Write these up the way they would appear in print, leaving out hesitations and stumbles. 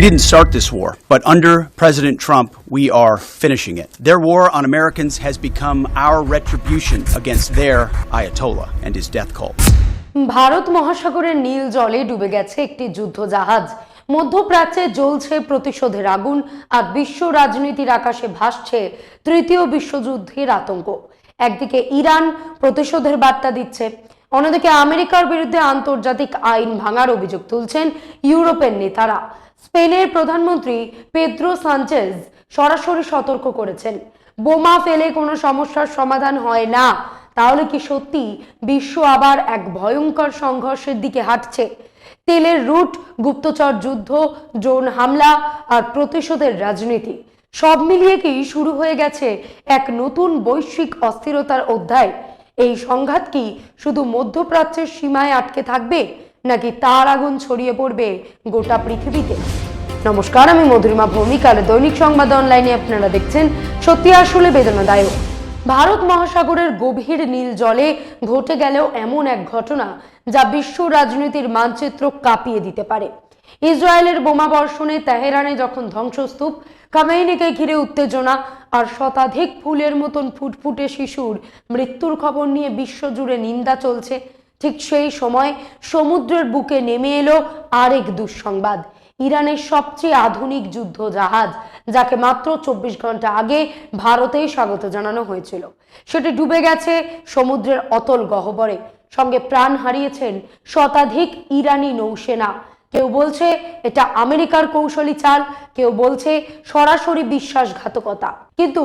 didn't start this war, but under President Trump, we are finishing it. Their war on Americans has become our retribution against their Ayatollah and his death cult. Bharat মহাসাগরের নীল জলে ডুবে গেছে একটি যুদ্ধ জাহাজ। মধ্যপ্রাচ্যে জ্বলছে প্রতিশোধের আগুন, আর বিশ্ব রাজনীতির আকাশে ভাসছে তৃতীয় বিশ্বযুদ্ধের আতঙ্ক। একদিকে ইরান প্রতিশোধের বার্তা দিচ্ছে, অন্যদিকে আমেরিকার বিরুদ্ধে আন্তর্জাতিক আইন ভাঙার অভিযোগ তুলছেন ইউরোপের নেতারা। স্পেনের প্রধানমন্ত্রী পেদ্রো সানচেজ সরাসরি সতর্ক করেছেন, বোমা ফেলে কোনো সমস্যার সমাধান হয় না, তাহলে কি সত্যি বিশ্ব আবার এক ভয়ঙ্কর সংঘর্ষের দিকে হাঁটছে? তেলের রুট, গুপ্তচর যুদ্ধ, ড্রোন হামলা আর প্রতিশোধের রাজনীতি সব মিলিয়ে কি শুরু হয়ে গেছে এক নতুন বৈশ্বিক অস্থিরতার অধ্যায়? এই সংঘাত কি শুধু মধ্যপ্রাচ্যের সীমায় আটকে থাকবে, নাকি তার আগুন ছড়িয়ে পড়বে গোটা পৃথিবীতে? নমস্কার, আমি মধুরিমা ভৌমিক, আর দৈনিক সংবাদ অনলাইনে আপনারা দেখছেন সত্যি আসলে বেদনাদায়ক। ভারত মহাসাগরের গভীর নীল জলে ঘটে গেলেও এমন এক ঘটনা যা বিশ্ব রাজনীতির মানচিত্র কাঁপিয়ে দিতে পারে। ইসরায়েলের বোমা বর্ষণে তেহরানে যখন ধ্বংসস্তূপ, খামেইনিকে ঘিরে উত্তেজনা, আর শতাধিক ফুলের মতন ফুটফুটে শিশুর মৃত্যুর খবর নিয়ে বিশ্বজুড়ে নিন্দা চলছে, ঠিক সেই সময় সমুদ্রের বুকে নেমে এলো আরেক দুঃসংবাদ। ইরানের সবচেয়ে আধুনিক যুদ্ধ জাহাজ, যাকে মাত্র 24 ঘন্টা আগে ভারতেই স্বাগত জানানো হয়েছিল, সেটি ডুবে গেছে সমুদ্রের অতল গহ্বরে। সঙ্গে প্রাণ হারিয়েছেন শতাধিক ইরানি নৌসেনা। কেউ বলছে এটা আমেরিকার কৌশলী চাল, কেউ বলছে সরাসরি বিশ্বাসঘাতকতা। কিন্তু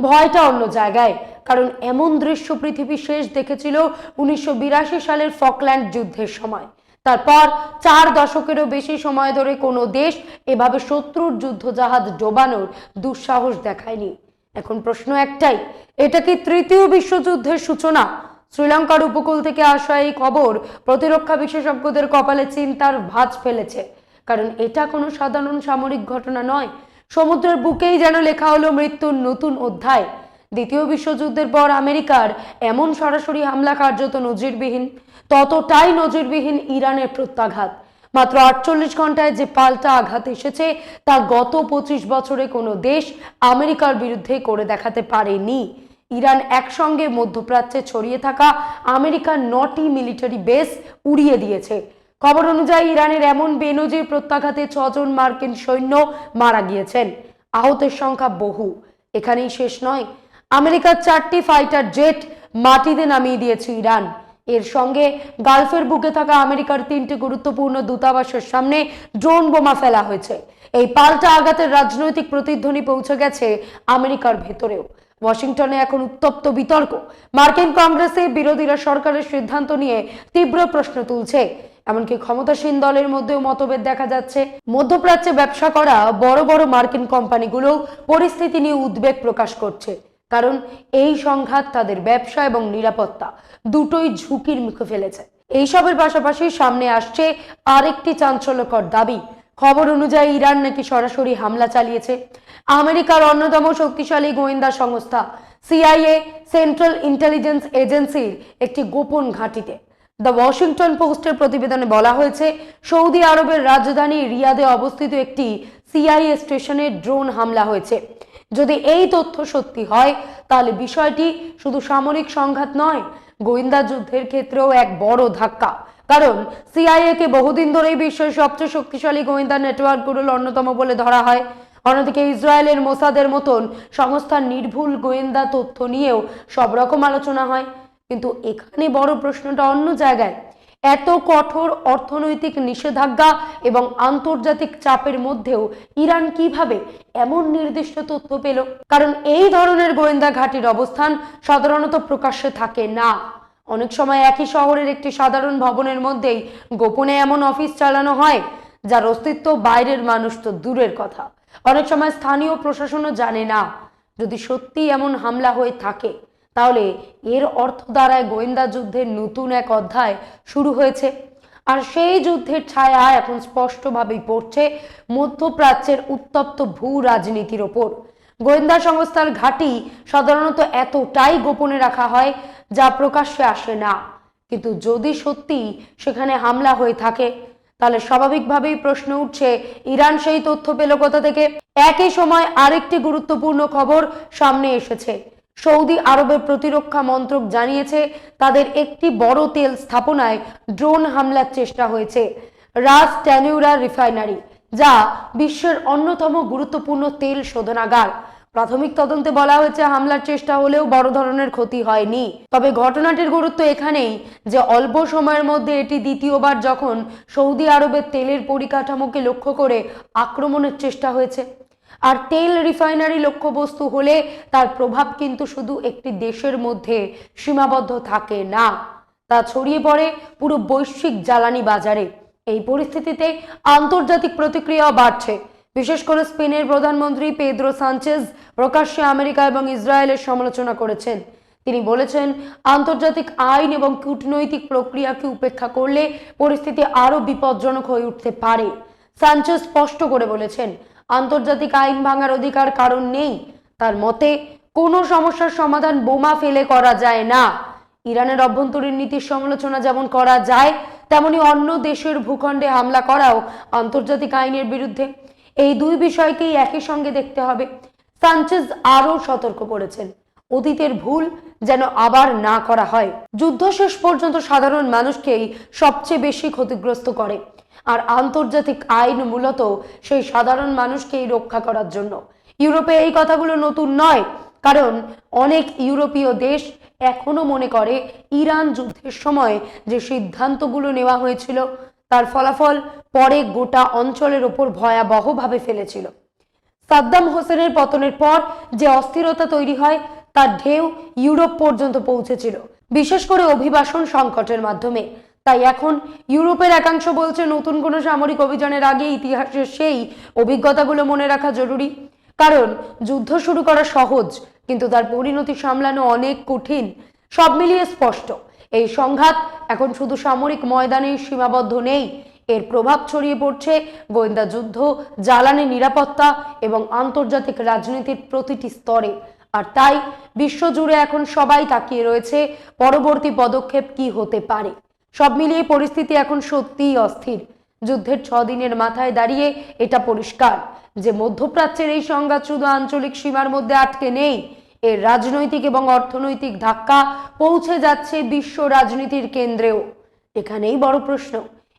ভয়টা অন্য জায়গায়, কারণ এমন দৃশ্য পৃথিবী শেষ দেখেছিল 1982 সালের ফকল্যান্ড যুদ্ধের সময়। তারপর 4 দশকেরও বেশি সময় ধরে কোনো দেশ এভাবে শত্রুর যুদ্ধজাহাজ ডোবানোর দুঃসাহস দেখায়নি। এখন প্রশ্ন একটাই, এটা কি তৃতীয় বিশ্বযুদ্ধের সূচনা? শ্রীলঙ্কার উপকূল থেকে আসা এই খবর প্রতিরক্ষা বিশেষজ্ঞদের কপালে চিন্তার ভাঁজ ফেলেছে, কারণ এটা কোনো সাধারণ সামরিক ঘটনা নয়। সমুদ্রের বুকেই যেন লেখা হলো মৃত্যুর নতুন অধ্যায়। দ্বিতীয় বিশ্বযুদ্ধের পর আমেরিকার এমন সরাসরি হামলা কার্যত নজিরবিহীন। ততটাই নজিরবিহীন ইরানের প্রত্যাঘাত। মাত্র 48 ঘন্টায় যে পাল্টা আঘাত এসেছে, তা গত 25 বছরে কোনো দেশ আমেরিকার বিরুদ্ধে করে দেখাতে পারেনি। ইরান একসঙ্গে মধ্যপ্রাচ্যে ছড়িয়ে থাকা আমেরিকার 9টি মিলিটারি বেস উড়িয়ে দিয়েছে। খবর অনুযায়ী ইরানের এমন বেনজির প্রত্যাঘাতে 6 জন মার্কিন সৈন্য মারা গিয়েছেন। আহতের সংখ্যা বহু। এখানেই শেষ নয়, আমেরিকার 4টি ফাইটার জেট মাটিতে নামিয়ে দিয়েছে ইরান। এর সঙ্গে গালফের বুকে থাকা আমেরিকার 3টি গুরুত্বপূর্ণ দূতাবাসের সামনে ড্রোন বোমা ফেলা হয়েছে। এই পাল্টা আঘাতের রাজনৈতিক প্রতিধ্বনি পৌঁছে গেছে আমেরিকার ভেতরেও। ওয়াশিংটনে এখন উত্তপ্ত বিতর্ক। মার্কিন কংগ্রেসে বিরোধীরা সরকারের সিদ্ধান্ত নিয়ে তীব্র প্রশ্ন তুলছে। এমনকি ক্ষমতাসীন দলের মধ্যেও মতভেদ দেখা যাচ্ছে। মধ্যপ্রাচ্যে ব্যবসা করা বড় বড় মার্কিন কোম্পানিগুলো পরিস্থিতি নিয়ে উদ্বেগ প্রকাশ করছে, কারণ এই সংঘাত তাদের ব্যবসা এবং নিরাপত্তা দুটোই ঝুঁকির মুখে ফেলেছে। এইসবের পাশাপাশি সামনে আসছে আরেকটি চাঞ্চল্যকর দাবি। খবর অনুযায়ী ইরান নাকি সরাসরি হামলা চালিয়েছে আমেরিকার অন্যতম শক্তিশালী গোয়েন্দা সংস্থা সিআইএ, সেন্ট্রাল ইন্টেলিজেন্স এজেন্সির একটি গোপন ঘাঁটিতে। দ্য ওয়াশিংটন পোস্টের প্রতিবেদনে বলা হয়েছে, সৌদি আরবের রাজধানী রিয়াদে অবস্থিত একটি সিআইএ স্টেশনে ড্রোন হামলা হয়েছে। যদি এই তথ্য সত্যি হয়, তাহলে বিষয়টি শুধু সামরিক সংঘাত নয়, গোয়েন্দা যুদ্ধের ক্ষেত্রেও এক বড় ধাক্কা। কারণ সিআইএ কে বহুদিন ধরেই বিশ্বের সবচেয়ে শক্তিশালী গোয়েন্দা নেটওয়ার্কগুলোর অন্যতম বলে ধরা হয়। অন্যদিকে ইসরায়েলের মোসাদের মতন সংস্থার নির্ভুল গোয়েন্দা তথ্য নিয়েও সব রকম আলোচনা হয়। কিন্তু এখানে বড় প্রশ্নটা অন্য জায়গায়। এত কঠোর অর্থনৈতিক নিষেধাজ্ঞা এবং আন্তর্জাতিক চাপের মধ্যেও ইরান কিভাবে এমন নির্দিষ্ট তথ্য পেল? কারণ এই ধরনের গোয়েন্দা ঘাঁটির অবস্থান সাধারণত প্রকাশ্যে থাকে না। অনেক সময় একই শহরের একটি সাধারণ ভবনের মধ্যেই গোপনে এমন অফিস চালানো হয় যার অস্তিত্ব বাইরের মানুষ তো দূরের কথা, অনেক সময় স্থানীয় প্রশাসনও জানে না। যদি সত্যি এমন হামলা হয়ে থাকে, তাহলে এর অর্থ দ্বারায় গোয়েন্দা যুদ্ধের নতুন এক অধ্যায় শুরু হয়েছে। আর সেই যুদ্ধের ছায়া এখন স্পষ্টভাবেই পড়ছে মধ্যপ্রাচ্যের উত্তপ্ত ভূ রাজনীতির ওপর। গোয়েন্দা সংস্থার ঘাঁটি সাধারণত এতটাই গোপনে রাখা হয় যা প্রকাশ্যে আসে না। কিন্তু যদি সত্যি সেখানে হামলা হয়ে থাকে, তাহলে স্বাভাবিকভাবেই প্রশ্ন উঠছে, ইরান সেই তথ্য পেল কোথা থেকে? একই সময় আরেকটি গুরুত্বপূর্ণ খবর সামনে এসেছে। সৌদি আরবের প্রতিরক্ষা মন্ত্রক জানিয়েছে তাদের একটি বড় তেল স্থাপনায় ড্রোন হামলার চেষ্টা হয়েছে। রাস ট্যানুরা রিফাইনারি, যা বিশ্বের অন্যতম গুরুত্বপূর্ণ তেল শোধনাগার। প্রাথমিক তদন্তে বলা হয়েছে হামলার চেষ্টা হলেও বড় ধরনের ক্ষতি হয়নি। তবে ঘটনাটির গুরুত্ব এখানেই যে অল্প সময়ের মধ্যে এটি দ্বিতীয়বার যখন সৌদি আরবের তেলের পরিকাঠামোকে লক্ষ্য করে আক্রমণের চেষ্টা হয়েছে। আর তেল রিফাইনারি লক্ষ্যবস্তু হলে তার প্রভাব কিন্তু শুধু একটি দেশের মধ্যে সীমাবদ্ধ থাকে না, তা ছড়িয়ে পড়ে পুরো বৈশ্বিক জ্বালানি বাজারে। এই পরিস্থিতিতে আন্তর্জাতিক প্রতিক্রিয়াও বাড়ছে। বিশেষ করে স্পেনের প্রধানমন্ত্রী পেদ্রো সানচেজ প্রকাশ্যে আমেরিকা এবং ইসরায়েলের সমালোচনা করেছেন। তিনি বলেছেন, আন্তর্জাতিক আইন এবং কূটনৈতিক প্রক্রিয়াকে উপেক্ষা করলে পরিস্থিতি আরো বিপজ্জনক হয়ে উঠতে পারে। সানচেজ স্পষ্ট করে বলেছেন, আন্তর্জাতিক আইন ভাঙার অধিকার কারণ নেই। তার মতে, কোনো সমস্যার সমাধান বোমা ফেলে করা যায় না। ইরানের অভ্যন্তরীণ নীতির সমালোচনা যেমন করা যায়, তেমনি অন্য দেশের ভূখণ্ডে হামলা করাও আন্তর্জাতিক আইনের বিরুদ্ধে। এই দুই বিষয়কেই একই সঙ্গে দেখতে হবে। সানচেজ আরও সতর্ক করেছেন, অতীতের ভুল যেন আবার না করা হয়। যুদ্ধ শেষ পর্যন্ত সাধারণ মানুষকেই সবচেয়ে বেশি ক্ষতিগ্রস্ত করে, আর আন্তর্জাতিক আইন মূলত সেই সাধারণ মানুষকেই রক্ষা করার জন্য। ইউরোপে এই কথাগুলো নতুন নয়, কারণ অনেক ইউরোপীয় দেশ এখনো মনে করে ইরান যুদ্ধের সময় যে সিদ্ধান্তগুলো নেওয়া হয়েছিল তার ফলাফল পরে গোটা অঞ্চলের ওপর ভয়াবহভাবে ফেলেছিল। সাদ্দাম হোসেনের পতনের পর যে অস্থিরতা তৈরি হয় তার ঢেউ ইউরোপ পর্যন্ত পৌঁছেছিল, বিশেষ করে অভিবাসন সংকটের মাধ্যমে। তাই এখন ইউরোপের একাংশ বলছে নতুন কোনো সামরিক অভিযানের আগে ইতিহাসের সেই অভিজ্ঞতাগুলো মনে রাখা জরুরি। কারণ যুদ্ধ শুরু করা সহজ, কিন্তু তার পরিণতি সামলানো অনেক কঠিন। সব মিলিয়ে স্পষ্ট, এই সংঘাত এখন শুধু সামরিক ময়দানেই সীমাবদ্ধ নেই। এর প্রভাব ছড়িয়ে পড়ছে গোয়েন্দা যুদ্ধ, জ্বালানি নিরাপত্তা এবং আন্তর্জাতিক রাজনীতির প্রতিটি স্তরে। আর তাই বিশ্বজুড়ে এখন সবাই তাকিয়ে রয়েছে পরবর্তী পদক্ষেপ কি হতে পারে। সব মিলিয়ে পরিস্থিতি এখন সত্যিই অস্থির। যুদ্ধের 6 দিনের মাথায় দাঁড়িয়ে এটা পরিষ্কার যে মধ্যপ্রাচ্যের এই সংঘাত শুধু আঞ্চলিক সীমার মধ্যে আটকে নেই, এর রাজনৈতিক এবং অর্থনৈতিক ধাক্কা পৌঁছে যাচ্ছে বিশ্ব রাজনীতির কেন্দ্রেও। এখানেই বড় প্রশ্ন,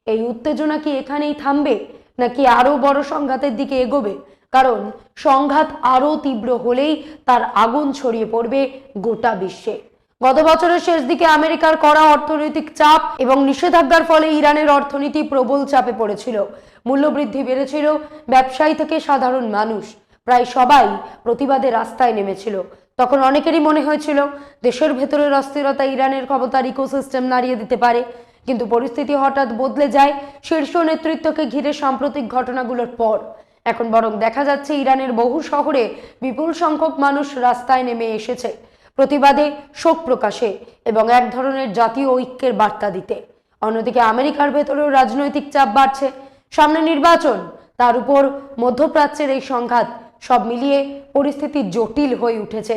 এই উত্তেজনা কি এখানেই থামবে, নাকি আরো বড় সংঘাতের দিকে এগোবে? কারণ সংঘাত আরো তীব্র হলেই তার আগুন ছড়িয়ে পড়বে গোটা বিশ্বে। গত বছরের শেষ দিকে আমেরিকার কড়া অর্থনৈতিক চাপ এবং নিষেধাজ্ঞার ফলে ইরানের অর্থনীতি প্রবল চাপে পড়েছিল। মূল্যবৃদ্ধি বেড়েছিল, ব্যবসায়ী থেকে সাধারণ মানুষ প্রায় সবাই প্রতিবাদে রাস্তায় নেমেছিল। তখন অনেকেরই মনে হয়েছিল দেশের ভেতরের অস্থিরতা ইরানের ক্ষমতার ইকোসিস্টেম নাড়িয়ে দিতে পারে। কিন্তু পরিস্থিতি হঠাৎ বদলে যায় শীর্ষ নেতৃত্বকে ঘিরে সাম্প্রতিক ঘটনাগুলোর পর। এখন বরং দেখা যাচ্ছে ইরানের বহু শহরে বিপুল সংখ্যক মানুষ রাস্তায় নেমে এসেছে প্রতিবাদে, শোক প্রকাশে এবং এক ধরনের জাতীয় ঐক্যের বার্তা দিতে। অন্যদিকে আমেরিকার ভেতরেও রাজনৈতিক চাপ বাড়ছে, সামনে নির্বাচন, তার উপর মধ্যপ্রাচ্যের এই সংঘাত, সব মিলিয়ে পরিস্থিতি জটিল হয়ে উঠেছে।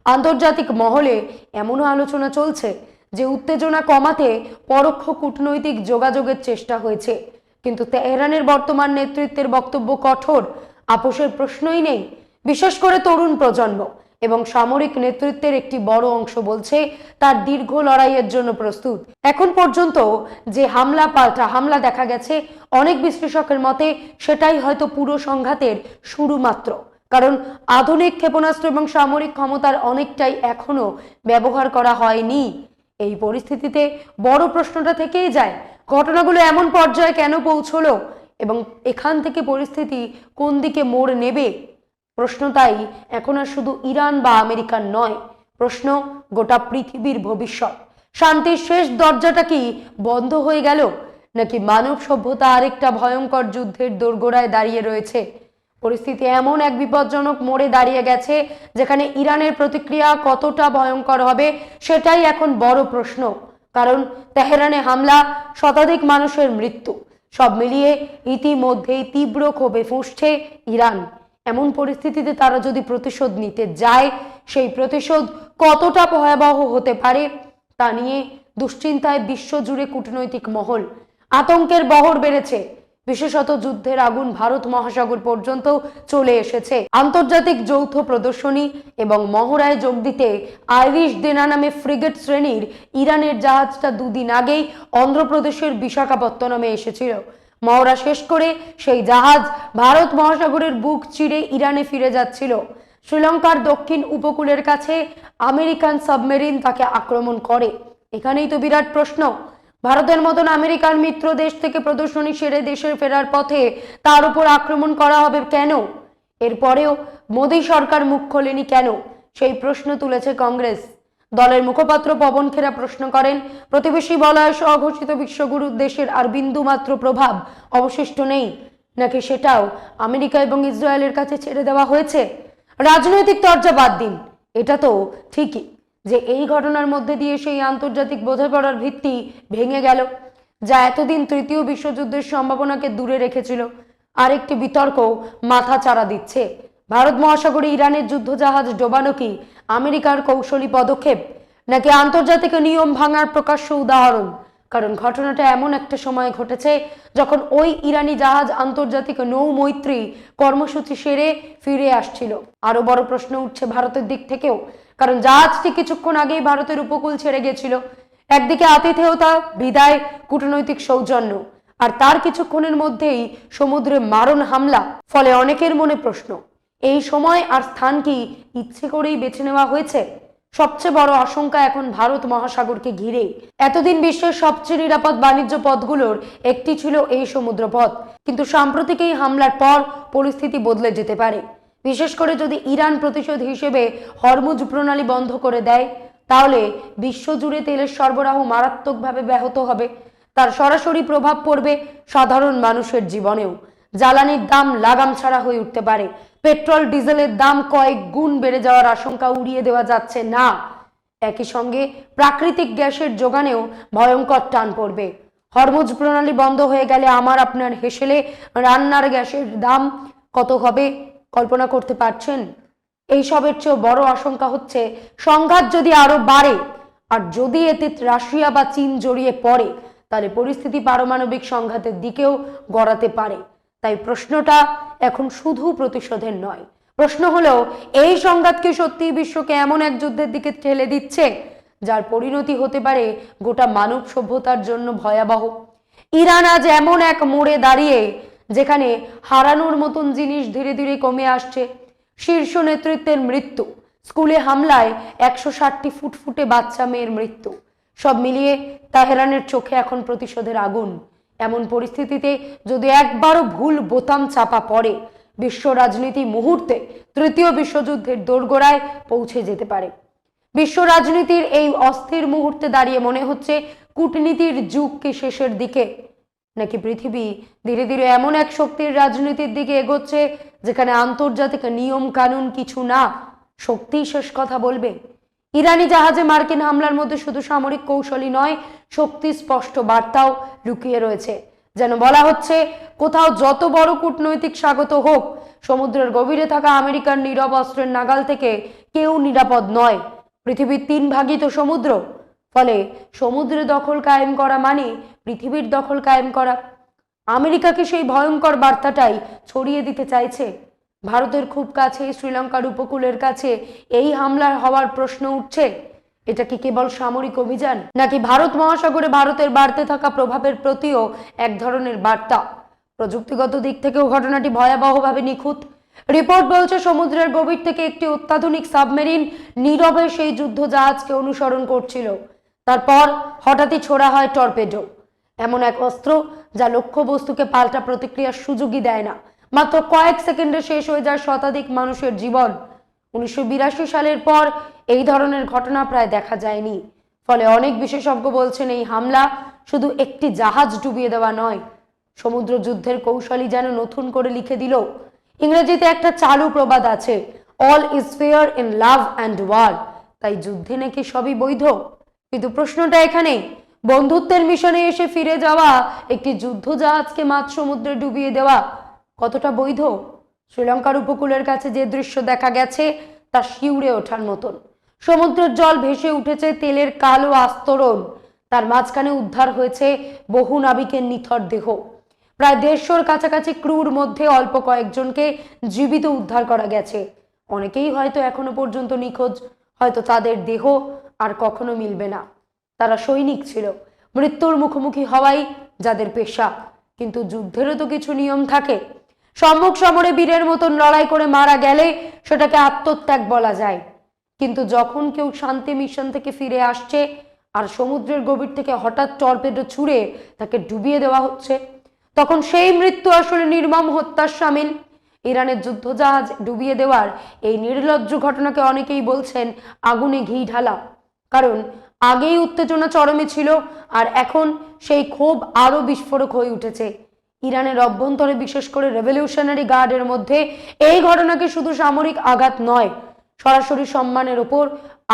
আন্তর্জাতিক মহলে এমনও আলোচনা চলছে যে উত্তেজনা কমাতে পরোক্ষ কূটনৈতিক যোগাযোগের চেষ্টা হয়েছে, কিন্তু তেহরানের বর্তমান নেতৃত্বের বক্তব্য কঠোর, আপোষের প্রশ্নই নেই। বিশেষ করে তরুণ প্রজন্ম এবং সামরিক নেতৃত্বের একটি বড় অংশ বলছে তার দীর্ঘ লড়াইয়ের জন্য প্রস্তুত। এখন পর্যন্ত যে হামলা পাল্টা হামলা দেখা গেছে, অনেক বিশ্লেষকের মতে সেটাই হয়তো পুরো সংঘাতের শুরু মাত্র। কারণ আধুনিক ক্ষেপণাস্ত্র এবং সামরিক ক্ষমতার অনেকটাই এখনো ব্যবহার করা হয়নি। এই পরিস্থিতিতে বড় প্রশ্নটা থেকেই যায়, ঘটনাগুলো এমন পর্যায়ে কেন পৌঁছলো এবং এখান থেকে পরিস্থিতি কোন দিকে মোড় নেবে? প্রশ্ন তাই এখন আর শুধু ইরান বা আমেরিকার নয়, প্রশ্ন গোটা পৃথিবীর ভবিষ্যৎ। শান্তির শেষ দরজাটা কি বন্ধ হয়ে গেল, নাকি মানব সভ্যতা আরেকটা ভয়ঙ্কর যুদ্ধের দোরগোড়ায় দাঁড়িয়ে রয়েছে? পরিস্থিতি এমন এক বিপজ্জনক মোড়ে দাঁড়িয়ে গেছে যেখানে ইরানের প্রতিক্রিয়া কতটা ভয়ঙ্কর হবে সেটাই এখন বড় প্রশ্ন। কারণ তেহরানে হামলা, শতাধিক মানুষের মৃত্যু, সব মিলিয়ে ইতিমধ্যেই তীব্র ক্ষোভে ফুঁসছে ইরান। এমন পরিস্থিতিতে তারা যদি প্রতিশোধ নিতে যায়, সেই প্রতিশোধ কতটা ভয়াবহ হতে পারে তা নিয়ে দুশ্চিন্তায় বিশ্বজুড়ে কূটনৈতিক মহল। আতঙ্কের বহর বেড়েছে। বিশেষত যুদ্ধের আগুন ভারত মহাসাগর পর্যন্ত চলে এসেছে। আন্তর্জাতিক যৌথ প্রদর্শনী এবং মহড়ায় যোগ দিতে আইরিশ দেনা নামে ফ্রিগেট শ্রেণীর ইরানের জাহাজটা দুদিন আগেই অন্ধ্রপ্রদেশের বিশাখাপত্তনমে এসেছিল। মহড়া শেষ করে সেই জাহাজ ভারত মহাসাগরের বুক চিরে ইরানে ফিরে যাচ্ছিল। শ্রীলঙ্কার দক্ষিণ উপকূলের কাছে আমেরিকান সাবমেরিন তাকে আক্রমণ করে। এখানেই তো বিরাট প্রশ্ন, ভারতের মতন আমেরিকার মিত্র দেশ থেকে প্রদর্শনী সেরে দেশে ফেরার পথে তার উপর আক্রমণ করা হবে কেন? এরপরেও মোদী সরকার মুখ খোলেনি কেন, সেই প্রশ্ন তুলেছে কংগ্রেস। দলের মুখপাত্র পবন খেরা প্রশ্ন করেন, প্রতিবেশী বলয় স্বঘোষিত বিশ্বগুরুর দেশের আর বিন্দুমাত্র প্রভাব অবশিষ্ট নেই নাকি সেটাও আমেরিকা এবং ইসরায়েলের কাছে ছেড়ে দেওয়া হয়েছে? রাজনৈতিক চর্চা বাদ দিন, এটা তো ঠিকই যে এই ঘটনার মধ্যে দিয়ে সেই আন্তর্জাতিক বোঝাপড়ার ভিত্তি ভেঙে গেল যা এতদিন তৃতীয় বিশ্বযুদ্ধের সম্ভাবনাকে দূরে রেখেছিল। আরেকটি বিতর্ক মাথা চাড়া দিচ্ছে, ভারত মহাসাগরে ইরানের যুদ্ধজাহাজ ডোবানো কি আমেরিকার কৌশলী পদক্ষেপ নাকি আন্তর্জাতিক নিয়ম ভাঙার প্রকাশ্য উদাহরণ? কারণ ঘটনাটা এমন একটা সময় ঘটেছে যখন ওই ইরানি জাহাজ আন্তর্জাতিক নৌ মৈত্রী কর্মসূচি সেরে ফিরে আসছিল। আরো বড় প্রশ্ন উঠছে ভারতের দিক থেকেও, কারণ জাহাজটি কিছুক্ষণ আগেই ভারতের উপকূল ছেড়ে গেছিল। একদিকে আতিথেয়তা, বিদায়, কূটনৈতিক সৌজন্য, আর তার কিছুক্ষণের মধ্যেই সমুদ্রে মারণ হামলা। ফলে অনেকের মনে প্রশ্ন, এই সময় আর স্থান কি ইচ্ছে করেই বেছে নেওয়া হয়েছে? সবচেয়ে বড় আশঙ্কা এখন ভারত মহাসাগরকে ঘিরে। এতদিন বিশ্বের সবচেয়ে নিরাপদ বাণিজ্য পথগুলোর একটি ছিল এই সমুদ্র পথ, কিন্তু সাম্প্রতিক এই হামলার পর পরিস্থিতি বদলে যেতে পারে। বিশেষ করে যদি ইরান প্রতিশোধ হিসেবে হরমুজ প্রণালী বন্ধ করে দেয়, তাহলে বিশ্বজুড়ে তেলের সরবরাহ মারাত্মকভাবে ব্যাহত হবে। তার সরাসরি প্রভাব পড়বে সাধারণ মানুষের জীবনেও। জ্বালানির দাম লাগাম ছাড়া হয়ে উঠতে পারে। পেট্রোল ডিজেলের দাম কয়েক গুণ বেড়ে যাওয়ার আশঙ্কা উড়িয়ে দেওয়া যাচ্ছে না। একই সঙ্গে প্রাকৃতিক গ্যাসের যোগানেও ভয়ঙ্কর টান পড়বে। হরমুজ প্রণালী বন্ধ হয়ে গেলে আমার আপনার হেসেলে রান্নার গ্যাসের দাম কত হবে কল্পনা করতে পারছেন? এইসবের চেয়েও বড় আশঙ্কা হচ্ছে সংঘাত যদি আরো বাড়ে, আর যদি এতে রাশিয়া বা চীন জড়িয়ে পড়ে, তাহলে পরিস্থিতি পারমাণবিক সংঘাতের দিকেও গড়াতে পারে। তাই প্রশ্নটা এখন শুধু প্রতিশোধের নয়, প্রশ্ন হলো এই সংঘাত কি সত্যি বিশ্বকে এমন এক যুদ্ধের দিকে ঠেলে দিচ্ছে যার পরিণতি হতে পারে গোটা মানব সভ্যতার জন্য ভয়াবহ। ইরান আজ এমন এক মোড়ে দাঁড়িয়ে যেখানে হারানোর মতন জিনিস ধীরে ধীরে কমে আসছে। শীর্ষ নেতৃত্বের মৃত্যু, স্কুলে হামলায় 160টি ফুটফুটে বাচ্চা মেয়ের মৃত্যু, সব মিলিয়ে তেহরানের চোখে এখন প্রতিশোধের আগুন। এমন পরিস্থিতিতে যদি একবারও ভুল বোতাম চাপা পড়ে, বিশ্ব রাজনীতি মুহূর্তে তৃতীয় বিশ্বযুদ্ধের দোরগোড়ায় পৌঁছে যেতে পারে। বিশ্ব রাজনীতির এই অস্থির মুহূর্তে দাঁড়িয়ে মনে হচ্ছে কূটনীতির যুগ কি শেষের দিকে, নাকি পৃথিবী ধীরে ধীরে এমন এক শক্তির রাজনীতির দিকে এগোচ্ছে যেখানে আন্তর্জাতিক নিয়ম কানুন কিছু না, শক্তি শেষ কথা বলবে। ইরানি জাহাজে মার্কিন হামলার মধ্যে শুধু সামরিক কৌশলই নয়, শক্তি স্পষ্ট বার্তাও লুকিয়ে রয়েছে। যেন বলা হচ্ছে, কোথাও যত বড় কূটনৈতিক স্বাগত হোক, সমুদ্রের গভীরে থাকা আমেরিকার নীরব অস্ত্রের নাগাল থেকে কেউ নিরাপদ নয়। পৃথিবীর 3 ভাগই তো সমুদ্র, ফলে সমুদ্রে দখল কায়েম করা মানে পৃথিবীর দখল কায়েম করা। আমেরিকাকে সেই ভয়ঙ্কর বার্তাটাই ছড়িয়ে দিতে চাইছে। ভারতের খুব কাছে শ্রীলঙ্কার উপকূলের কাছে এই হামলার হওয়ার প্রশ্ন উঠছে। এটা কি কেবল সামরিক অভিযান, নাকি ভারত মহাসাগরে ভারতের বাড়তে থাকা প্রভাবের প্রতিও এক ধরনের বার্তা? প্রযুক্তিগত দিক থেকেও ঘটনাটি ভয়াবহভাবে নিখুঁত। রিপোর্ট বলছে সমুদ্রের গভীর থেকে একটি অত্যাধুনিক সাবমেরিন নীরবে সেই যুদ্ধ জাহাজকে অনুসরণ করছিল। তারপর হঠাৎই ছোড়া হয় টর্পেডো, এমন এক অস্ত্র যা লক্ষ্যবস্তুকে পাল্টা প্রতিক্রিয়ার সুযোগই দেয় না। মাত্র কয়েক সেকেন্ডে শেষ হয়ে যায় শতাধিক মানুষের জীবন। 1982 সালের পর এই ধরনের ঘটনা প্রায় দেখা যায়নি। ফলে অনেক বিশেষজ্ঞ বলছেন এই হামলা শুধু একটি জাহাজ ডুবিয়ে দেওয়া নয়, সমুদ্র যুদ্ধের কৌশলই যেন নতুন করে লিখে দিল। ইংরেজিতে একটা চালু প্রবাদ আছে, all is fair in love and war. তাই যুদ্ধে নাকি সবই বৈধ। কিন্তু প্রশ্নটা এখানে, বন্ধুত্বের মিশনে এসে ফিরে যাওয়া একটি যুদ্ধ জাহাজকে মাঝ সমুদ্রে ডুবিয়ে দেওয়া কতটা বৈধ? শ্রীলঙ্কার উপকূলের কাছে যে দৃশ্য দেখা গেছে তা শিউরে ওঠার মতন। সমুদ্রের জল ভেসে উঠেছে তেলের কালো আস্তরণ, তার মাঝখানে উদ্ধার হয়েছে বহু নাবিকের নিথর দেহ। প্রায় 150-র কাছাকাছি ক্রুর মধ্যে অল্প কয়েকজনকে জীবিত উদ্ধার করা গেছে। অনেকেই হয়তো এখনো পর্যন্ত নিখোঁজ, হয়তো তাদের দেহ আর কখনো মিলবে না। তারা সৈনিক ছিল, মৃত্যুর মুখোমুখি হওয়াই যাদের পেশা। কিন্তু যুদ্ধেরও তো কিছু নিয়ম থাকে। সম্মুখ সমরে বীরের মতন লড়াই করে মারা গেলে সেটাকে আত্মত্যাগ বলা যায়। কিন্তু যখন কেউ শান্তি মিশন থেকে ফিরে আসছে আর সমুদ্রের গভীর থেকে হঠাৎ টর্পেডো ছুঁড়ে তাকে ডুবিয়ে দেওয়া হচ্ছে, তখন সেই মৃত্যু আসলে নির্মম হত্যার শামিল। ইরানের যুদ্ধজাহাজ ডুবিয়ে দেওয়ার এই নির্লজ্জ ঘটনাকে অনেকেই বলছেন আগুনে ঘি ঢালা। কারণ আগেই উত্তেজনা চরমে ছিল, আর এখন সেই ক্ষোভ আরো বিস্ফোরক হয়ে উঠেছে। ইরানের অভ্যন্তরে, বিশেষ করে রেভলিউশনারি গার্ডের মধ্যে এই ঘটনাকে শুধু সামরিক আঘাত নয়, সরাসরি সম্মানের ওপর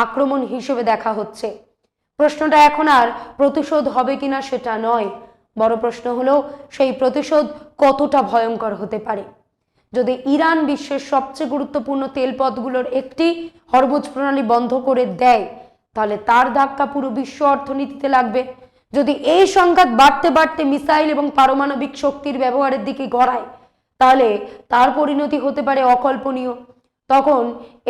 আক্রমণ হিসেবে দেখা হচ্ছে। প্রশ্নটা এখন আর প্রতিশোধ হবে কিনা সেটা নয়, বড় প্রশ্ন হলো সেই প্রতিশোধ কতটা ভয়ঙ্কর হতে পারে। যদি ইরান বিশ্বের সবচেয়ে গুরুত্বপূর্ণ তেলপথগুলোর একটি হরমুজ প্রণালী বন্ধ করে দেয়, তাহলে তার ধাক্কা পুরো বিশ্ব অর্থনীতিতে লাগবে। যদি এই সংঘাত বাড়তে বাড়তে মিসাইল এবং পারমাণবিক শক্তির ব্যবহারের দিকে গড়ায়, তাহলে তার পরিণতি হতে পারে অকল্পনীয়। তখন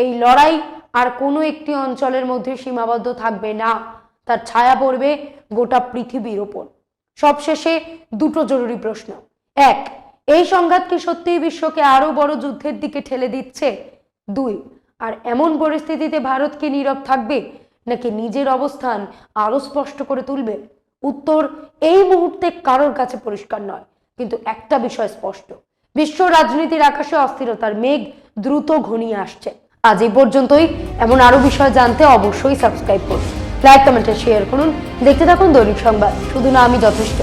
এই লড়াই আর কোনো একটি অঞ্চলের মধ্যে সীমাবদ্ধ থাকবে না, তার ছায়া পড়বে গোটা পৃথিবীর ওপর। সবশেষে দুটো জরুরি প্রশ্ন। এক, এই সংঘাত কি সত্যিই বিশ্বকে আরো বড় যুদ্ধের দিকে ঠেলে দিচ্ছে? দুই, আর এমন পরিস্থিতিতে ভারত কি নীরব থাকবে, নাকি নিজের অবস্থান আরো স্পষ্ট করে তুলবে? উত্তর এই মুহূর্তে কারোর কাছে পরিষ্কার নয়, কিন্তু একটা বিষয় স্পষ্ট, বিশ্ব রাজনীতির আকাশে অস্থিরতার মেঘ দ্রুত ঘনিয়ে আসছে। আজ এই পর্যন্তই। এমন আরো বিষয় জানতে অবশ্যই সাবস্ক্রাইব করুন, লাইক, কমেন্টে শেয়ার করুন। দেখতে থাকুন দৈনিক সংবাদ, শুধু না আমি যথেষ্ট।